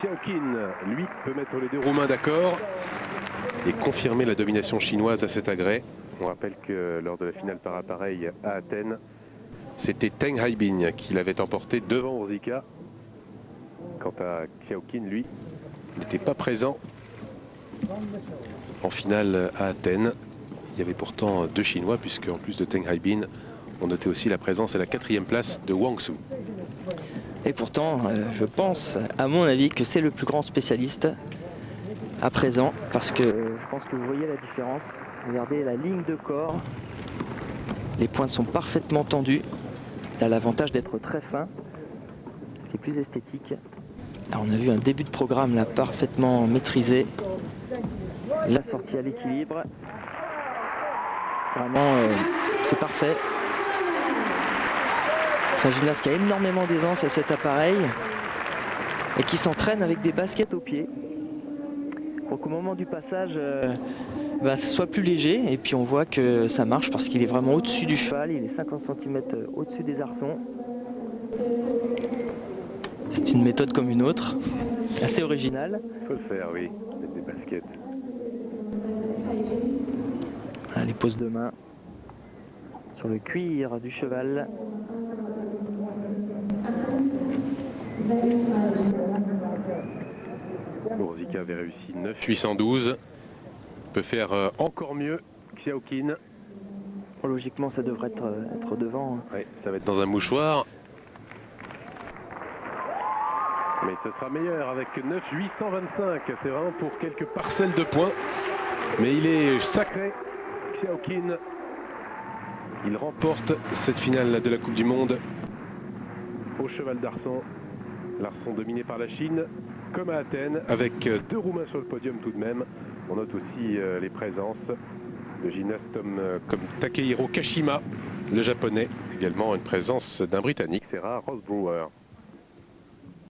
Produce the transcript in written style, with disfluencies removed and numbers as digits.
Xiaoqin, lui, peut mettre les deux Roumains d'accord et confirmer la domination chinoise à cet agrès. On rappelle que lors de la finale par appareil à Athènes, c'était Teng Haibin qui l'avait emporté devant Ursika. Quant à Xiaoqin, lui, n'était pas présent en finale à Athènes. Il y avait pourtant deux Chinois, puisque en plus de Teng Haibin, on notait aussi la présence à la 4e place de Wang Su. Et pourtant, je pense, à mon avis, que c'est le plus grand spécialiste à présent, parce que je pense que vous voyez la différence. Regardez la ligne de corps, les points sont parfaitement tendus. Il a l'avantage d'être très fin, ce qui est plus esthétique. Alors, on a vu un début de programme là parfaitement maîtrisé. La sortie à l'équilibre. Vraiment, c'est parfait. C'est un gymnaste qui a énormément d'aisance à cet appareil et qui s'entraîne avec des baskets aux pieds pour qu'au moment du passage, ça soit plus léger. Et puis on voit que ça marche parce qu'il est vraiment au-dessus du cheval. Il est 50 cm au-dessus des arçons. C'est une méthode comme une autre, assez originale. Il faut le faire, oui, mettre des baskets. Les poses de main sur le cuir du cheval. Ursika avait réussi 9,812. Peut faire encore mieux Xiaoqin. Logiquement, ça devrait être devant. Ouais, ça va être dans un mouchoir. Mais ce sera meilleur avec 9,825. C'est vraiment pour quelques parcelles de points. Mais il est sacré, Xiaoqin. Il remporte cette finale de la Coupe du Monde au cheval d'arçon. L'arçon dominé par la Chine, comme à Athènes, avec deux Roumains sur le podium tout de même. On note aussi les présences de gymnastes comme Takehiro Kashima, le japonais. Également une présence d'un Britannique, c'est rare, Ross Brewer.